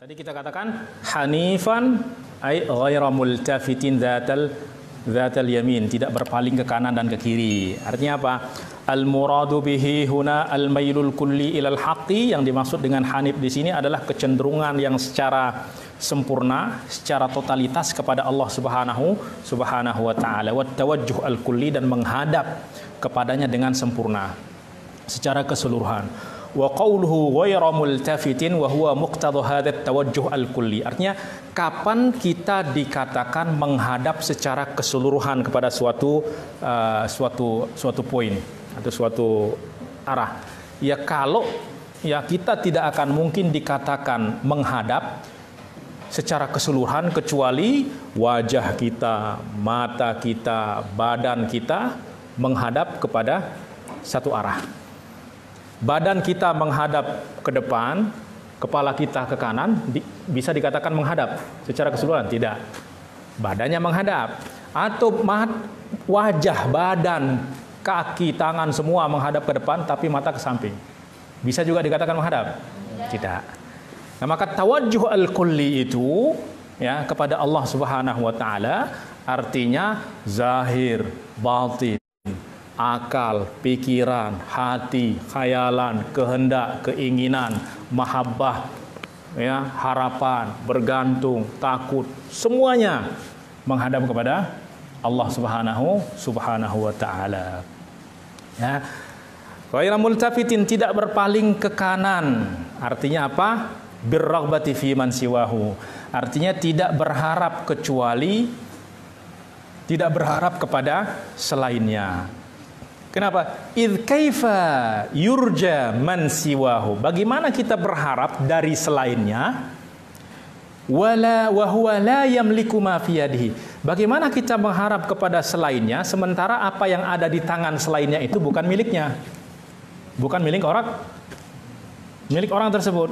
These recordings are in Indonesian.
Tadi kita katakan hanifan ay ghaira multafitin dzatal yamin, tidak berpaling ke kanan dan ke kiri. Artinya apa? Al muradu bihi huna al mailul kulli ilal haqqi, yang dimaksud dengan hanif di sini adalah kecenderungan yang secara sempurna, secara totalitas kepada Allah Subhanahu wa taala, wa tawajjuh al kulli, dan menghadap kepadanya dengan sempurna secara keseluruhan. Wa qawluhu ghayra multafitin wa huwa muqtadha hadzal tawajjuh al-kulli. Artinya kapan kita dikatakan menghadap secara keseluruhan kepada suatu poin atau suatu arah. Ya kalau kita tidak akan mungkin dikatakan menghadap secara keseluruhan kecuali wajah kita, mata kita, badan kita menghadap kepada satu arah. Badan kita menghadap ke depan, kepala kita ke kanan, bisa dikatakan menghadap secara keseluruhan? Tidak. Badannya menghadap. Atau wajah, badan, kaki, tangan semua menghadap ke depan, tapi mata ke samping. Bisa juga dikatakan menghadap? Tidak. Nah, maka tawajjuh al-kulli itu ya kepada Allah Subhanahu wa taala artinya zahir, batin, akal, pikiran, hati, khayalan, kehendak, keinginan, mahabbah, ya, harapan, bergantung, takut, semuanya menghadap kepada Allah Subhanahu wa taala. Ya. Ghairu multafitin, tidak berpaling ke kanan. Artinya apa? Birraghbati fi man siwahu. Artinya tidak berharap kepada selainnya. Kenapa? Idz kaifa yurja man siwahu. Bagaimana kita berharap dari selainnya? Wala wa huwa la yamliku ma fi yadihi. Bagaimana kita mengharap kepada selainnya sementara apa yang ada di tangan selainnya itu bukan miliknya? Bukan milik orang tersebut.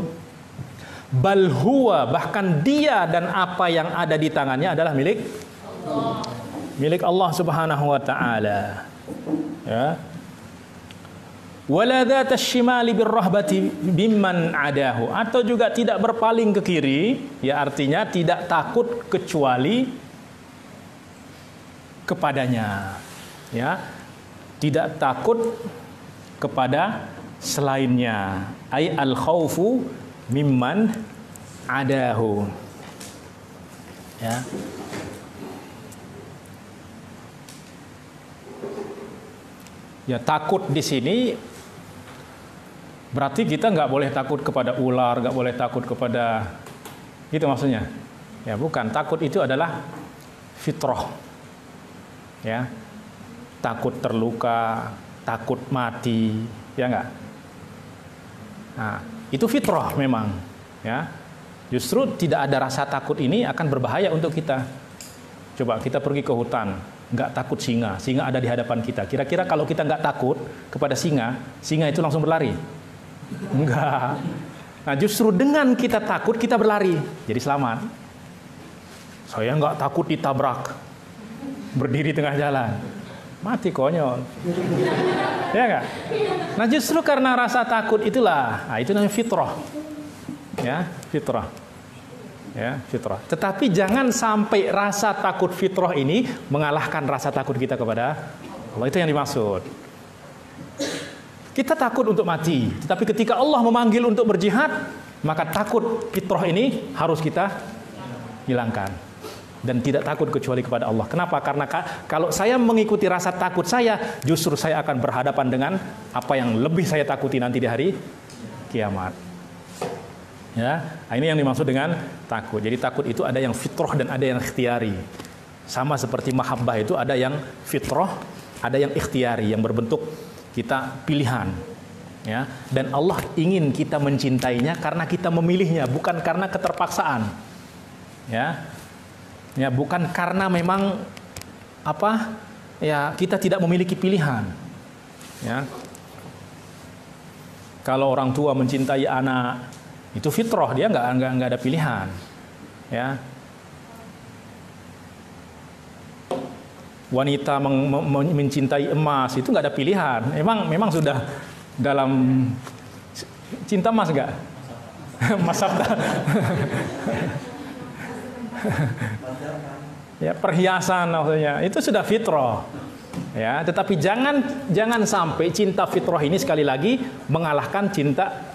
Bal huwa, bahkan dia dan apa yang ada di tangannya adalah milik Allah Subhanahu wa taala. Ya. Wala dzata syimali birrahbati bimman adahu, atau juga tidak berpaling ke kiri, ya artinya tidak takut kecuali kepadanya. Ya. Tidak takut kepada selainnya. Ai al khaufu mimman adahu. Ya. Ya, takut di sini berarti kita nggak boleh takut kepada ular, nggak boleh takut kepada, gitu maksudnya? Ya bukan, takut itu adalah fitrah. Ya, takut terluka, takut mati, ya nggak? Nah, itu fitrah memang. Ya, justru tidak ada rasa takut ini akan berbahaya untuk kita. Coba kita pergi ke hutan, nggak takut singa ada di hadapan kita. Kira-kira kalau kita nggak takut kepada singa itu langsung berlari? Enggak. Nah, justru dengan kita takut kita berlari, jadi selamat. Saya nggak takut ditabrak, berdiri tengah jalan, mati konyol. Ya nggak? Nah, justru karena rasa takut itulah, itu namanya fitrah. Ya, fitrah. Ya, fitrah. Tetapi jangan sampai rasa takut fitrah ini mengalahkan rasa takut kita kepada Allah. Itu yang dimaksud. Kita takut untuk mati, tetapi ketika Allah memanggil untuk berjihad, maka takut fitrah ini harus kita hilangkan dan tidak takut kecuali kepada Allah. Kenapa? Karena kalau saya mengikuti rasa takut saya, justru saya akan berhadapan dengan apa yang lebih saya takuti nanti di hari kiamat. Ya, ini yang dimaksud dengan takut. Jadi takut itu ada yang fitrah dan ada yang ikhtiari. Sama seperti mahabbah itu ada yang fitrah, ada yang ikhtiari, yang berbentuk kita pilihan. Ya, dan Allah ingin kita mencintainya karena kita memilihnya, bukan karena keterpaksaan. Ya. Ya, bukan karena memang kita tidak memiliki pilihan. Ya. Kalau orang tua mencintai anak, itu fitrah, dia nggak ada pilihan. Ya. Wanita mencintai emas itu nggak ada pilihan. Memang sudah dalam cinta emas nggak? Masabta. Ya, perhiasan maksudnya. Itu sudah fitrah. Ya, tetapi jangan sampai cinta fitrah ini sekali lagi mengalahkan cinta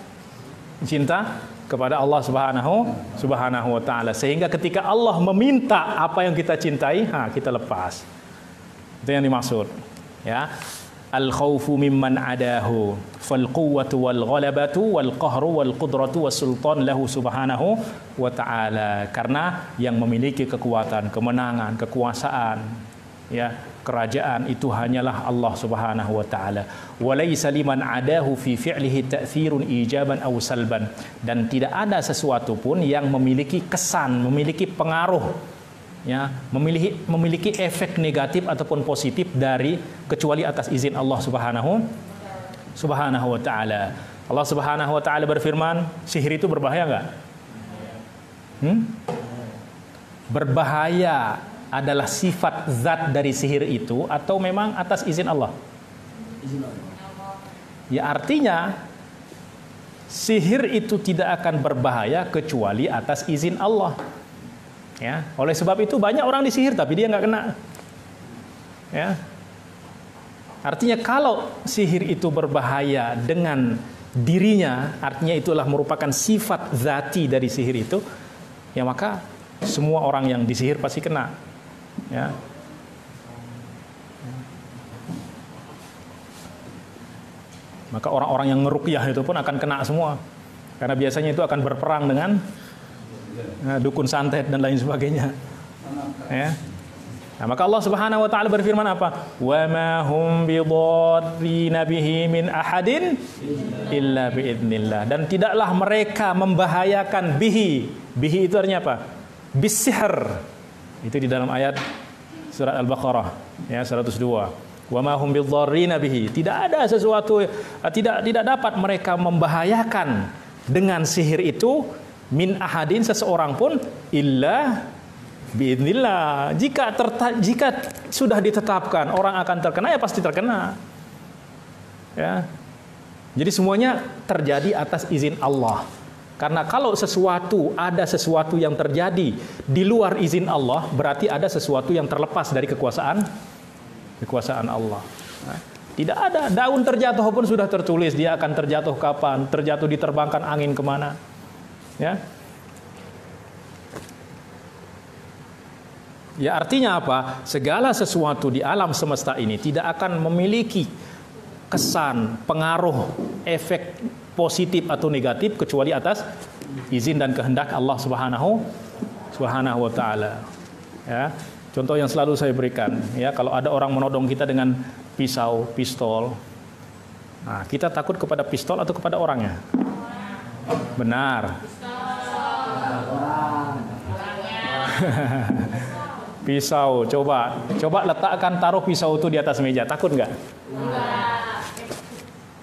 kepada Allah Subhanahu wa taala, sehingga ketika Allah meminta apa yang kita cintai, kita lepas. Itu yang dimaksud. Ya. Al khaufu mimman adahu fal quwwatu wal ghalabatu wal qahru wal qudratu was sultan lahu subhanahu wa ta'ala. Karena yang memiliki kekuatan, kemenangan, kekuasaan, ya, kerajaan itu hanyalah Allah Subhanahu wa taala. Wa laysa liman adahu fi fi'lihi ta'thirun ijaban aw salban. Dan tidak ada sesuatu pun yang memiliki kesan, memiliki pengaruh, ya, memiliki efek negatif ataupun positif dari kecuali atas izin Allah Subhanahu wa taala. Allah Subhanahu wa taala berfirman, sihir itu berbahaya enggak? Berbahaya adalah sifat zat dari sihir itu atau memang atas izin Allah? Izin Allah. Ya, artinya sihir itu tidak akan berbahaya kecuali atas izin Allah. Ya, oleh sebab itu banyak orang disihir tapi dia nggak kena. Ya. Artinya kalau sihir itu berbahaya dengan dirinya, artinya itulah merupakan sifat zati dari sihir itu, ya maka semua orang yang disihir pasti kena. Ya. Maka orang-orang yang ngeruqyah itu pun akan kena semua. Karena biasanya itu akan berperang dengan dukun santet dan lain sebagainya. Ya. Nah, maka Allah Subhanahu wa taala berfirman apa? Wa ma hum bidarrina bihi min ahadin illa biidznillah. Dan tidaklah mereka membahayakan bihi. Bihi itu artinya apa? Bisihr. Itu di dalam ayat surat Al-Baqarah ya 102. Wa ma hum bidarrina bihi. Tidak ada sesuatu, tidak dapat mereka membahayakan dengan sihir itu min ahadin, seseorang pun, illa biidznillah. Jika sudah ditetapkan orang akan terkena, ya pasti terkena. Ya. Jadi semuanya terjadi atas izin Allah. Karena kalau ada sesuatu yang terjadi di luar izin Allah, berarti ada sesuatu yang terlepas dari kekuasaan Allah. Nah, tidak ada daun terjatuh pun sudah tertulis dia akan terjatuh kapan, terjatuh diterbangkan angin kemana. Ya. Ya, artinya apa? Segala sesuatu di alam semesta ini tidak akan memiliki kesan, pengaruh, efek positif atau negatif kecuali atas izin dan kehendak Allah Subhanahu wa taala. Ya. Contoh yang selalu saya berikan, ya, kalau ada orang menodong kita dengan pisau, pistol. Nah, kita takut kepada pistol atau kepada orangnya? Benar. Pisau, coba letakkan, taruh pisau itu di atas meja. Takut nggak?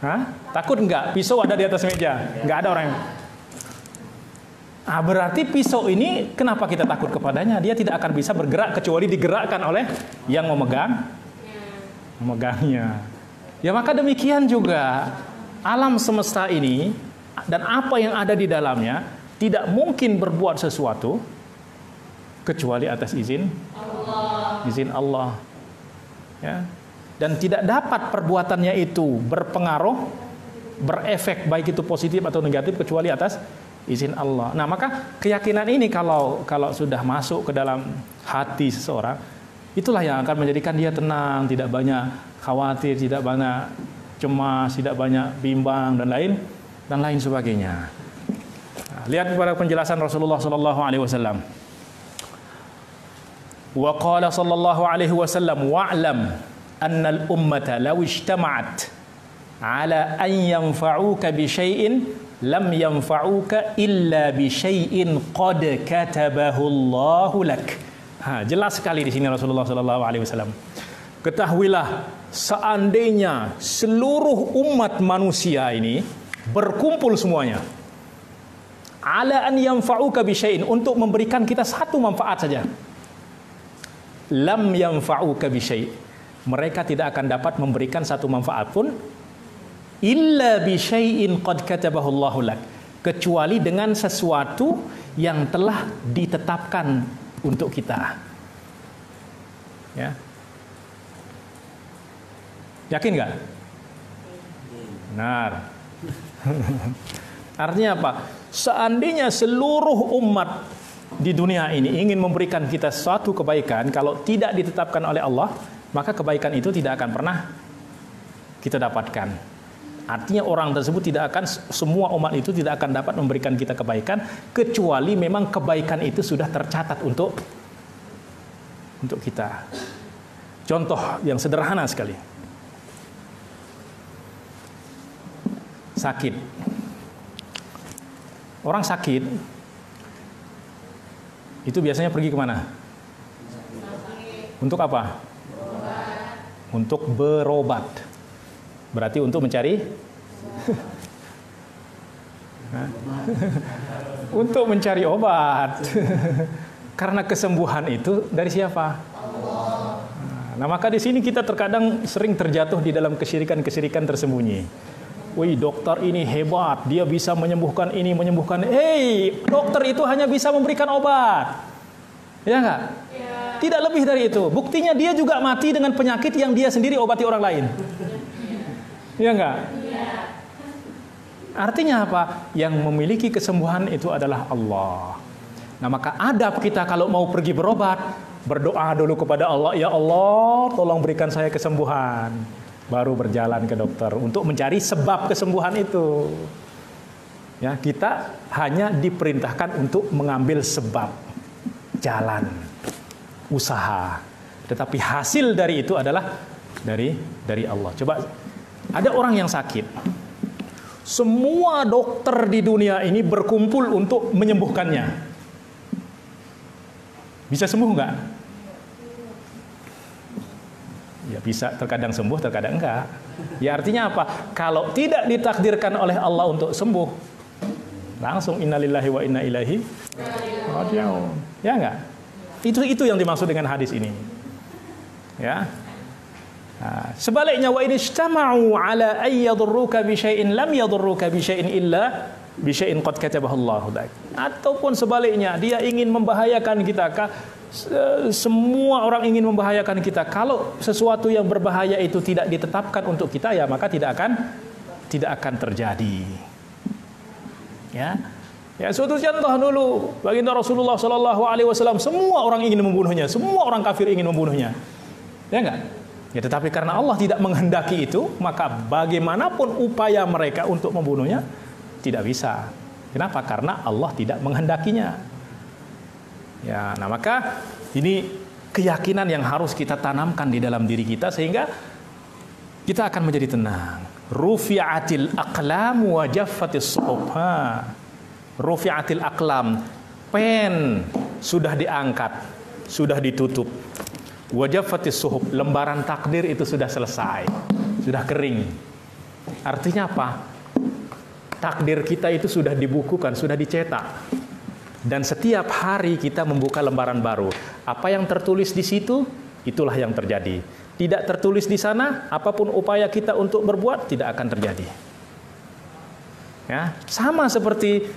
Hah? Takut nggak? Pisau ada di atas meja, nggak ada orang. Berarti pisau ini kenapa kita takut kepadanya? Dia tidak akan bisa bergerak kecuali digerakkan oleh yang memegangnya. Ya, maka demikian juga alam semesta ini dan apa yang ada di dalamnya tidak mungkin berbuat sesuatu kecuali atas izin Allah. Ya. Dan tidak dapat perbuatannya itu berpengaruh, berefek baik itu positif atau negatif kecuali atas izin Allah. Nah, maka keyakinan ini kalau sudah masuk ke dalam hati seseorang, itulah yang akan menjadikan dia tenang, tidak banyak khawatir, tidak banyak cemas, tidak banyak bimbang dan lain sebagainya. Nah, lihat pada penjelasan Rasulullah sallallahu alaihi wasallam. Wa qala sallallahu alaihi wasallam wa'lam anna al-ummata law ijtama'at ala an yanfa'uka bi syai'in lam yanfa'uka illa bi syai'in qad katabahu Allahu lak. Jelas sekali di sini Rasulullah sallallahu alaihi wasallam. Ketahuilah, seandainya seluruh umat manusia ini berkumpul semuanya ala an yanfa'uka bi syai'in, untuk memberikan kita satu manfaat saja, lam yanfa'uka bi syai', mereka tidak akan dapat memberikan satu manfaat pun illa bi syai'in qad katabahu Allahu lak, kecuali dengan sesuatu yang telah ditetapkan untuk kita. Ya. Yakin nggak? Benar. Artinya apa? Seandainya seluruh umat di dunia ini ingin memberikan kita suatu kebaikan, kalau tidak ditetapkan oleh Allah, maka kebaikan itu tidak akan pernah kita dapatkan. Artinya orang tersebut tidak akan, semua umat itu tidak akan dapat memberikan kita kebaikan, kecuali memang kebaikan itu sudah tercatat untuk kita. Contoh yang sederhana sekali. Sakit. Orang sakit itu biasanya pergi kemana? Untuk apa? Untuk berobat. Berarti untuk mencari untuk mencari obat. Karena kesembuhan itu dari siapa? Nah, maka di sini kita terkadang sering terjatuh di dalam kesyirikan-kesyirikan tersembunyi. Wih, dokter ini hebat, dia bisa menyembuhkan ini, menyembuhkan. Dokter itu hanya bisa memberikan obat. Ya enggak? Ya. Tidak lebih dari itu. Buktinya dia juga mati dengan penyakit yang dia sendiri obati orang lain. Ya enggak? Ya. Artinya apa? Yang memiliki kesembuhan itu adalah Allah. Nah, maka adab kita kalau mau pergi berobat, berdoa dulu kepada Allah, ya Allah, tolong berikan saya kesembuhan. Baru berjalan ke dokter untuk mencari sebab kesembuhan itu. Ya, kita hanya diperintahkan untuk mengambil sebab, jalan, usaha. Tetapi hasil dari itu adalah dari Allah. Coba, ada orang yang sakit. Semua dokter di dunia ini berkumpul untuk menyembuhkannya. Bisa sembuh nggak? Ya bisa, terkadang sembuh, terkadang enggak. Ya artinya apa? Kalau tidak ditakdirkan oleh Allah untuk sembuh, langsung innalillahi wa inna ilaihi raji'un. Ya enggak? Itu yang dimaksud dengan hadis ini. Ya. Nah, sebaliknya wa in istama'u ala ay yadurruka bi syai'in lam yadurruka bi syai'in illa bi syai'in qad katabahu Allah lak. Ataupun sebaliknya, dia ingin membahayakan kita. Semua orang ingin membahayakan kita. Kalau sesuatu yang berbahaya itu tidak ditetapkan untuk kita, ya maka tidak akan terjadi. Ya, suatu contoh dulu, baginda Rasulullah Shallallahu Alaihi Wasallam, semua orang ingin membunuhnya, semua orang kafir ingin membunuhnya, ya enggak? Ya, tetapi karena Allah tidak menghendaki itu, maka bagaimanapun upaya mereka untuk membunuhnya tidak bisa. Kenapa? Karena Allah tidak menghendakinya. Ya, nah maka ini keyakinan yang harus kita tanamkan di dalam diri kita sehingga kita akan menjadi tenang. Rufi'atil aqlam wa jaffatis suhuf. Rufi'atil aqlam, pen sudah diangkat, sudah ditutup. Wa jaffatis suhuf, lembaran takdir itu sudah selesai, sudah kering. Artinya apa? Takdir kita itu sudah dibukukan, sudah dicetak. Dan setiap hari kita membuka lembaran baru. Apa yang tertulis di situ, itulah yang terjadi. Tidak tertulis di sana, apapun upaya kita untuk berbuat tidak akan terjadi. Ya, sama seperti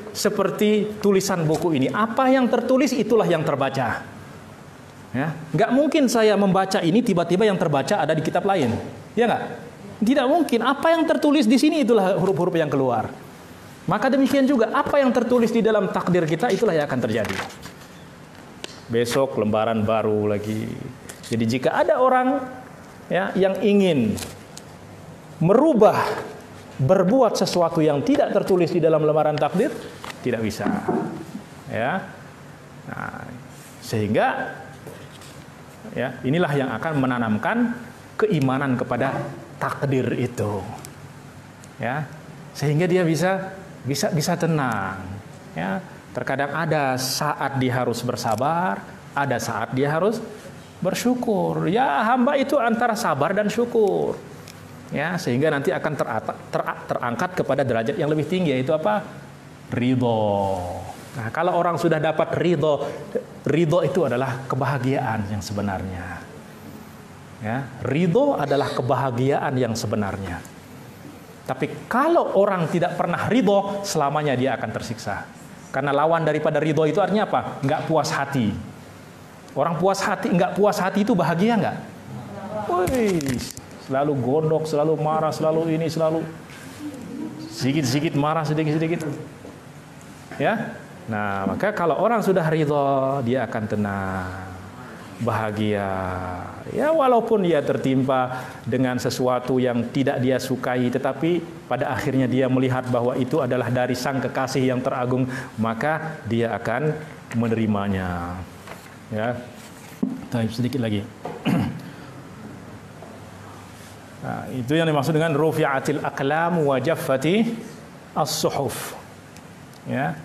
tulisan buku ini. Apa yang tertulis itulah yang terbaca. Ya, nggak mungkin saya membaca ini tiba-tiba yang terbaca ada di kitab lain. Ya nggak? Tidak mungkin. Apa yang tertulis di sini itulah huruf-huruf yang keluar. Maka demikian juga apa yang tertulis di dalam takdir kita itulah yang akan terjadi. Besok lembaran baru lagi. Jadi jika ada orang ya yang ingin merubah, berbuat sesuatu yang tidak tertulis di dalam lembaran takdir, tidak bisa. Ya. Nah, sehingga ya inilah yang akan menanamkan keimanan kepada takdir itu. Ya. Sehingga dia bisa tenang. Ya, terkadang ada saat dia harus bersabar, ada saat dia harus bersyukur. Ya, hamba itu antara sabar dan syukur. Ya, sehingga nanti akan terangkat kepada derajat yang lebih tinggi, yaitu apa? Ridho. Nah, kalau orang sudah dapat ridho itu adalah kebahagiaan yang sebenarnya. Ya, ridho adalah kebahagiaan yang sebenarnya. Tapi kalau orang tidak pernah ridho, selamanya dia akan tersiksa. Karena lawan daripada ridho itu artinya apa? Nggak puas hati. Orang puas hati, nggak puas hati itu bahagia nggak? Wih, selalu gondok, selalu marah, selalu ini, selalu sedikit-sedikit marah, sedikit-sedikit. Ya. Nah, maka kalau orang sudah ridho, dia akan tenang, bahagia. Ya, walaupun dia tertimpa dengan sesuatu yang tidak dia sukai, tetapi pada akhirnya dia melihat bahwa itu adalah dari Sang Kekasih yang teragung, maka dia akan menerimanya. Ya. Baik, sedikit lagi. Nah, itu yang dimaksud dengan rufi'atil aqlam wa jaffati as-suhuf. Ya.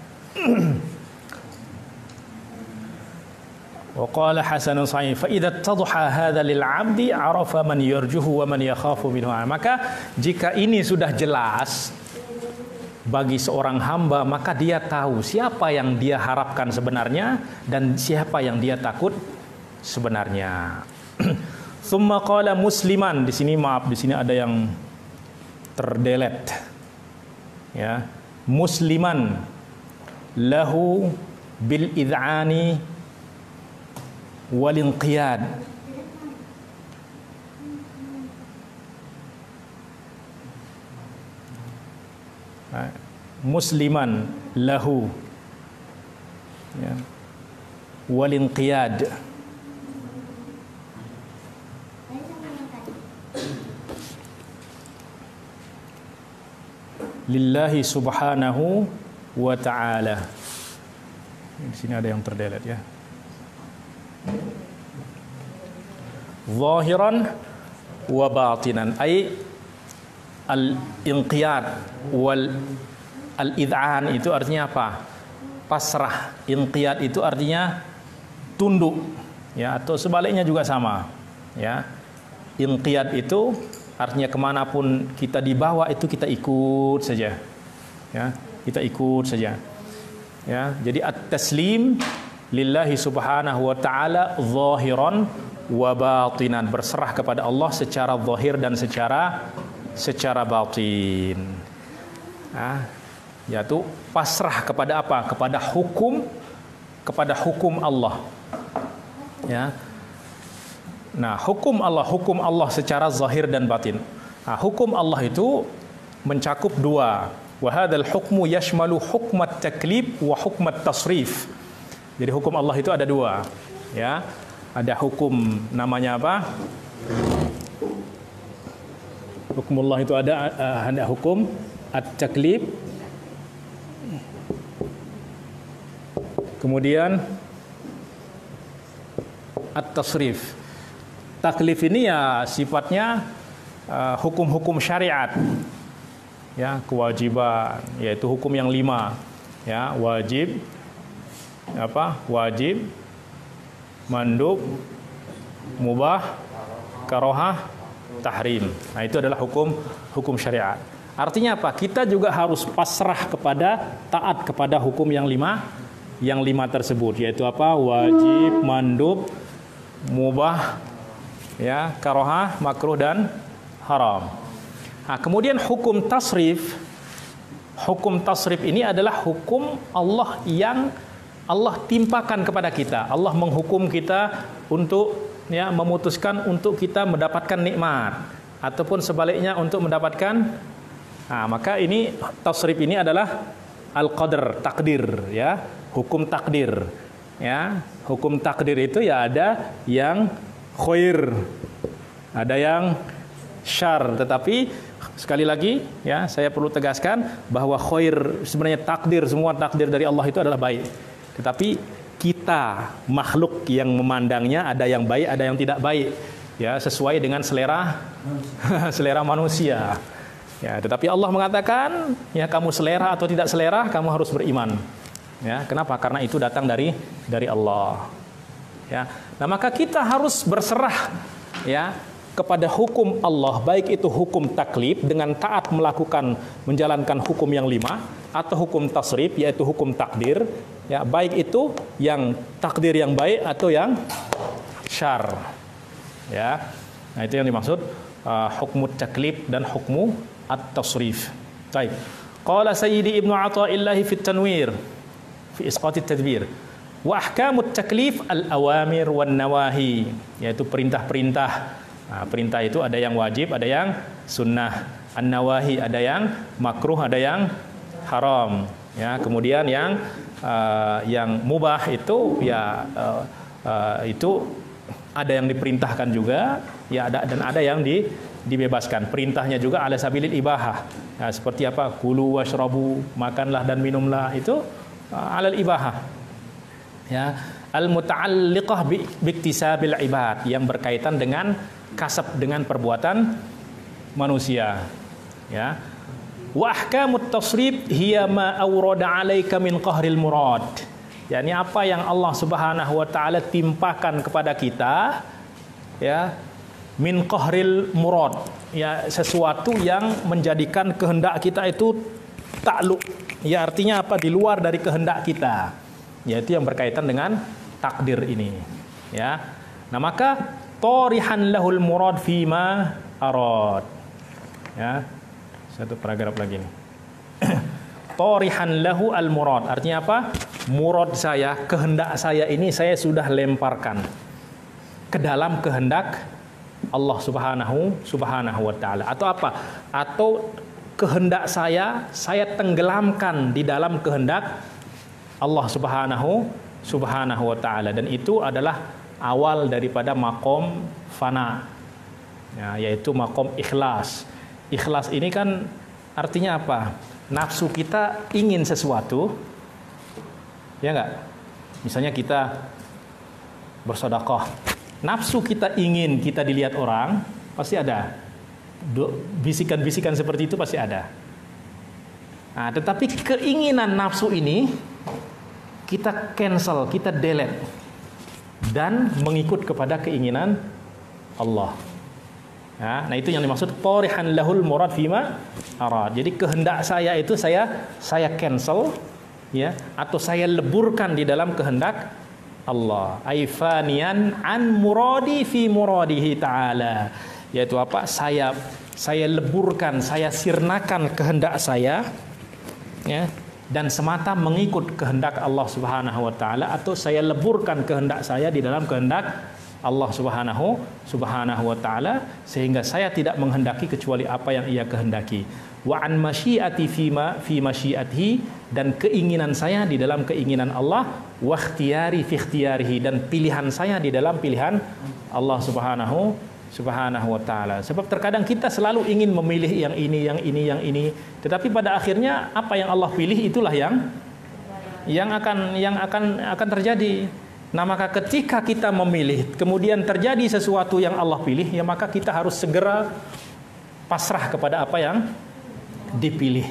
Wa qala Hasan Sa'id fa idza tadha hadza lil 'abdi 'arafa man yarjuhu wa man yakhafu minhu. Maka jika ini sudah jelas bagi seorang hamba, maka dia tahu siapa yang dia harapkan sebenarnya dan siapa yang dia takut sebenarnya. Summa qala musliman, di sini maaf, di sini ada yang terdelet. Ya, musliman lahu bil id'ani wal inqiyad. Musliman lahu, ya, wal inqiyad. Lillahi subhanahu wa ta'ala. Di sini ada yang terdelet, ya. Zahiran wa batinan, ay al-inqiyad wal al-id'an itu artinya apa? Pasrah. Inqiyad itu artinya tunduk, ya, atau sebaliknya juga sama, ya. Inqiyad itu artinya kemanapun kita dibawa itu kita ikut saja, ya, kita ikut saja, ya. Jadi at-taslim lillahi subhanahu wa ta'ala zahiran wa batinan, berserah kepada Allah secara zahir dan secara batin. Yaitu pasrah kepada apa? Kepada hukum Allah. Ya. Nah, hukum Allah secara zahir dan batin. Nah, hukum Allah itu mencakup dua. Wa hadzal hukmu yashmalu hukmat taklif wa hukmat tasrif. Jadi hukum Allah itu ada dua, ya. Ada hukum namanya apa? Hukum Allah itu ada hukum at-taklif. Kemudian at-tasrif. Taklif ini ya sifatnya hukum-hukum syariat, ya, kewajiban, yaitu hukum yang 5, ya, wajib, apa? Wajib, mandub, mubah, karohah, tahrim. Nah, itu adalah hukum syariat. Artinya apa? Kita juga harus pasrah kepada, taat kepada hukum yang 5 tersebut, yaitu apa? Wajib, mandub, mubah, ya, karohah, makruh dan haram. Nah, kemudian hukum tasrif. Hukum tasrif ini adalah hukum Allah yang Allah timpakan kepada kita. Allah menghukum kita untuk, ya, memutuskan untuk kita mendapatkan nikmat ataupun sebaliknya untuk mendapatkan. Nah, maka ini tasrif ini adalah al-qadar, takdir, ya, hukum takdir. Ya, hukum takdir itu ya ada yang khair, ada yang syar, tetapi sekali lagi, ya, saya perlu tegaskan bahwa khair, sebenarnya takdir, semua takdir dari Allah itu adalah baik. Tetapi kita makhluk yang memandangnya ada yang baik, ada yang tidak baik, ya, sesuai dengan selera selera manusia. Ya, tetapi Allah mengatakan, ya, kamu selera atau tidak selera, kamu harus beriman. Ya, kenapa? Karena itu datang dari Allah. Ya. Nah, maka kita harus berserah, ya, kepada hukum Allah, baik itu hukum taklif dengan taat menjalankan hukum yang 5, atau hukum tasrif yaitu hukum takdir, ya, baik itu yang takdir yang baik atau yang syar. Ya. Nah, itu yang dimaksud hukmu taklif dan hukmu at-tasrif. Baik. Qala Sayyidi Ibnu Athaillah fi at-Tanwir fi Isqat at-Tadbir. Wa ahkamut taklif al-awamir wan nawahi, yaitu perintah-perintah. Nah, perintah itu ada yang wajib, ada yang sunnah. An-nawahi ada yang makruh, ada yang haram. Ya, kemudian yang mubah itu ya itu ada yang diperintahkan juga, ya ada, dan ada yang dibebaskan. Perintahnya juga ala sabilil ibahah. Nah, seperti apa? Kulu washrabu, makanlah dan minumlah, itu alal ibahah. Ya, al-muta'alliqah biktisabil ibad, yang berkaitan dengan kasab, dengan perbuatan manusia. Ya. Wa ahkamut tasrif hiya ma awrada 'alaika min qahril murad. yakni apa yang Allah Subhanahu wa taala timpakan kepada kita, ya, min qahril murad, ya, sesuatu yang menjadikan kehendak kita itu takluk, ya, artinya apa, di luar dari kehendak kita, yaitu yang berkaitan dengan takdir ini, ya. Nah, maka tarihan lahul murad fima arad, ya, satu paragraf lagi nih. Tarihan lahu al murad, artinya apa? Murad saya, kehendak saya ini saya sudah lemparkan ke dalam kehendak Allah Subhanahu wa taala. Atau apa? Atau kehendak saya tenggelamkan di dalam kehendak Allah Subhanahu wa taala, dan itu adalah awal daripada makom fana, ya, yaitu makom ikhlas. Ikhlas ini kan artinya apa? Nafsu kita ingin sesuatu, ya enggak? Misalnya kita bersedekah, nafsu kita ingin kita dilihat orang, pasti ada. Bisikan-bisikan seperti itu pasti ada. Nah, tetapi keinginan nafsu ini kita cancel, kita delete, dan mengikut kepada keinginan Allah. Nah, itu yang dimaksud tarihan lahul murad fima arad. Jadi kehendak saya itu saya cancel, ya, atau saya leburkan di dalam kehendak Allah. Aifanian an muradi fi muradihi ta'ala. Yaitu apa? Saya leburkan, saya sirnakan kehendak saya, ya, dan semata mengikut kehendak Allah Subhanahu wa taala, atau saya leburkan kehendak saya di dalam kehendak Allah Subhanahu wa taala, sehingga saya tidak menghendaki kecuali apa yang Ia kehendaki. Wa an masyiati fi masyiatihi, dan keinginan saya di dalam keinginan Allah, wa ikhtiyari fi ikhtiyarihi, dan pilihan saya di dalam pilihan Allah Subhanahu wa taala. Sebab terkadang kita selalu ingin memilih yang ini, tetapi pada akhirnya apa yang Allah pilih itulah yang akan terjadi. Nah, maka ketika kita memilih, kemudian terjadi sesuatu yang Allah pilih, ya maka kita harus segera pasrah kepada apa yang dipilih.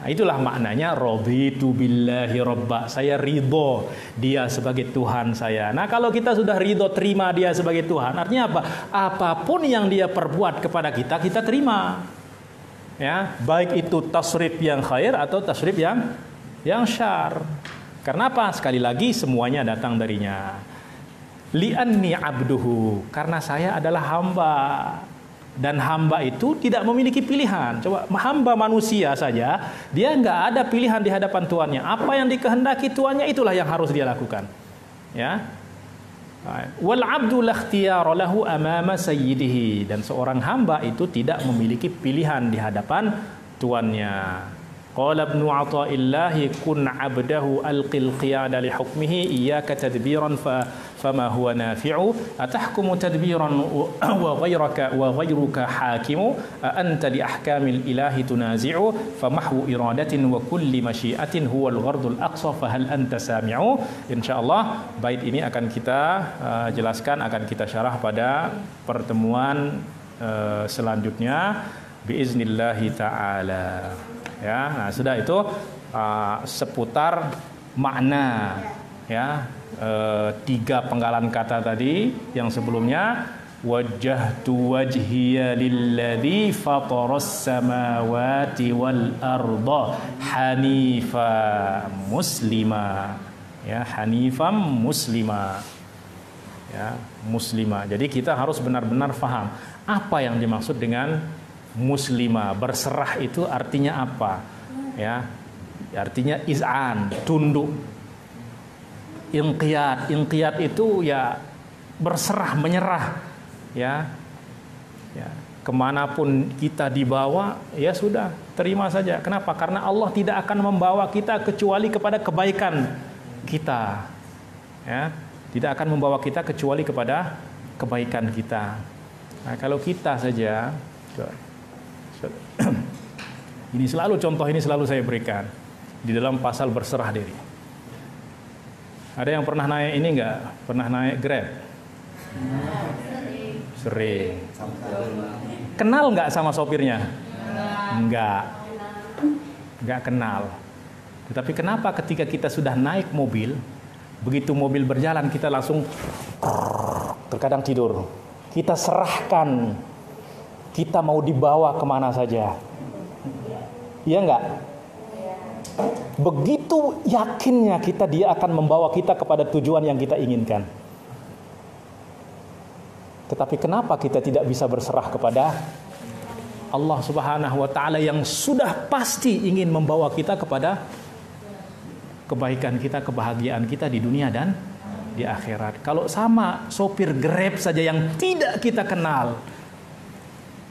Nah, itulah maknanya raditu billahi rabba, saya ridho Dia sebagai Tuhan saya. Nah, kalau kita sudah ridho, terima Dia sebagai Tuhan, artinya apa? Apapun yang Dia perbuat kepada kita, kita terima. Ya, baik itu tasrif yang khair atau tasrif yang syar. Karena apa? Sekali lagi semuanya datang darinya. Li'anni abduhu, karena saya adalah hamba. Dan hamba itu tidak memiliki pilihan. Coba hamba manusia saja, dia nggak ada pilihan di hadapan tuannya. Apa yang dikehendaki tuannya itulah yang harus dia lakukan. Ya. Wal abdu la ikhtiyara lahu amama sayyidihi, dan seorang hamba itu tidak memiliki pilihan di hadapan tuannya. Qala Ibnu Athaillah kun 'abdahu alqil qiyada li hukmihi iyyaka tadbiran fama huwa nafi'u atahkumu tadbiran wa ghayruka hakimu anta li ahkamil ilahi tunazi'u famahwu iradatin wa kulli masyiatin huwa al-ghardul aqsa fa hal anta sami'u. Insyaallah bait ini akan kita jelaskan, akan kita syarah pada pertemuan selanjutnya biiznillahi taala. Ya, nah sudah itu seputar makna, ya, 3 penggalan kata tadi yang sebelumnya. Wajjahtu wajhiya lilladzi fataras samawati wal arda hanifa muslima, ya, hanifam muslima, ya, muslima. Jadi kita harus benar-benar paham apa yang dimaksud dengan muslimah. Berserah itu artinya apa? Ya, artinya iz'an, tunduk. Inqiyad itu ya berserah, menyerah. Ya, kemanapun kita dibawa, ya sudah, terima saja. Kenapa? Karena Allah tidak akan membawa kita kecuali kepada kebaikan kita. Ya, tidak akan membawa kita kecuali kepada kebaikan kita. Nah, kalau kita saja, ini selalu contoh ini selalu saya berikan di dalam pasal berserah diri. Ada yang pernah naik ini enggak? Pernah naik Grab? Sering. Kenal nggak sama sopirnya? Nggak kenal. Tetapi kenapa ketika kita sudah naik mobil, begitu mobil berjalan kita langsung terkadang tidur. Kita serahkan, kita mau dibawa kemana saja. Iya nggak? Begitu yakinnya kita, dia akan membawa kita kepada tujuan yang kita inginkan. Tetapi kenapa kita tidak bisa berserah kepada Allah Subhanahu wa taala yang sudah pasti ingin membawa kita kepada kebaikan kita, kebahagiaan kita di dunia dan di akhirat. Kalau sama sopir Grab saja yang tidak kita kenal,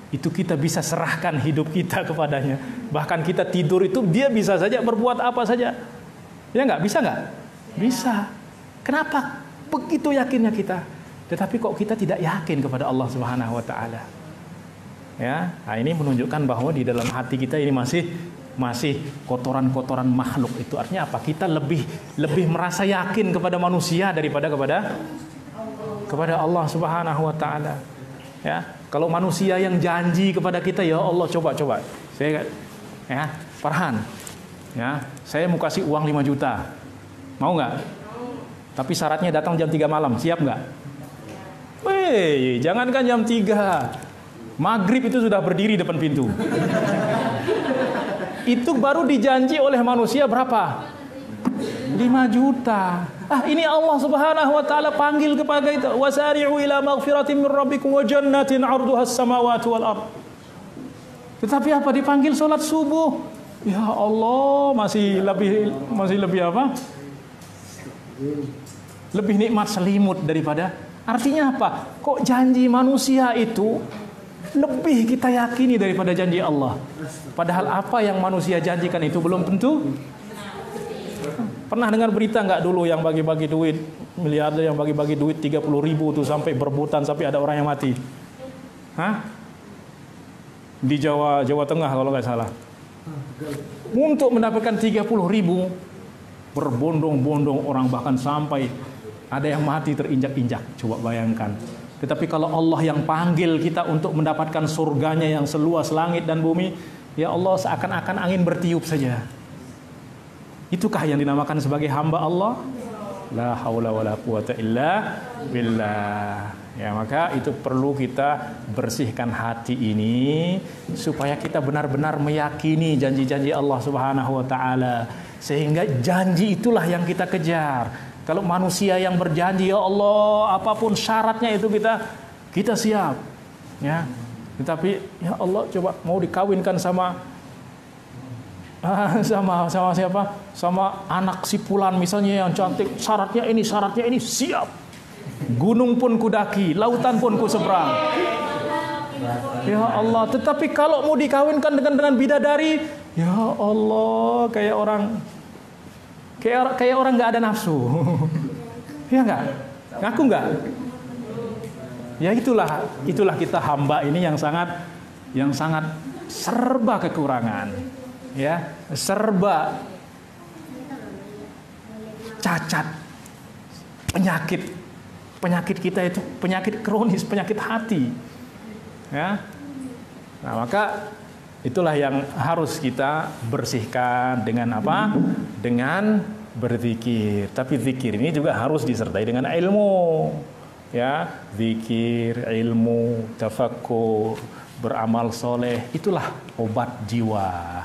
itu kita bisa serahkan hidup kita kepadanya. Bahkan kita tidur itu dia bisa saja berbuat apa saja. Ya nggak? Bisa nggak? Bisa. Kenapa? Begitu yakinnya kita. Tetapi kok kita tidak yakin kepada Allah Subhanahu wa taala. Ya, nah ini menunjukkan bahwa di dalam hati kita ini masih kotoran-kotoran makhluk. Itu artinya apa? Kita lebih merasa yakin kepada manusia daripada kepada Allah Subhanahu wa taala. Ya, kalau manusia yang janji kepada kita, ya Allah coba saya ya, Farhan. Ya, saya mau kasih uang 5 juta. Mau nggak? Tapi syaratnya datang jam 3 malam. Siap nggak? Weh, jangankan jam 3. Maghrib itu sudah berdiri depan pintu. Itu baru dijanji oleh manusia berapa? 5 juta. Ini Allah Subhanahu wa taala panggil kepada kita, wasari'u ila maghfiratin min rabbikum wa jannatin 'arduha as-samawati wal ard. Tetapi apa? Dipanggil salat subuh. Ya Allah, masih lebih apa? Lebih nikmat selimut daripada. Artinya apa? Kok janji manusia itu lebih kita yakini daripada janji Allah? Padahal apa yang manusia janjikan itu belum tentu. Pernah dengar berita nggak dulu yang bagi-bagi duit, miliarder yang bagi-bagi duit 30.000 tuh sampai berebutan, sampai ada orang yang mati? Hah? Di Jawa Tengah kalau nggak salah. Untuk mendapatkan 30.000, berbondong-bondong orang, bahkan sampai ada yang mati terinjak-injak. Coba bayangkan. Tetapi kalau Allah yang panggil kita untuk mendapatkan surganya yang seluas langit dan bumi, ya Allah seakan-akan angin bertiup saja. Itukah yang dinamakan sebagai hamba Allah? La haula wala quwata illa billah. Ya, maka itu perlu kita bersihkan hati ini supaya kita benar-benar meyakini janji-janji Allah Subhanahu wa taala, sehingga janji itulah yang kita kejar. Kalau manusia yang berjanji, ya Allah, apapun syaratnya itu kita siap. Ya. Tetapi ya Allah, coba mau dikawinkan sama siapa? Sama anak si fulan misalnya yang cantik, syaratnya ini, siap. Gunung pun kudaki, lautan pun kuseberang. Ya Allah, tetapi kalau mau dikawinkan dengan bidadari, ya Allah, kayak orang nggak ada nafsu. Ya nggak? Ngaku nggak? Ya itulah kita hamba ini yang sangat serba kekurangan, ya, serba cacat, penyakit kita itu penyakit kronis, penyakit hati, ya. Nah, maka itulah yang harus kita bersihkan dengan apa? Dengan berzikir. Tapi zikir ini juga harus disertai dengan ilmu. Ya, zikir, ilmu, tafakkur, beramal soleh, itulah obat jiwa.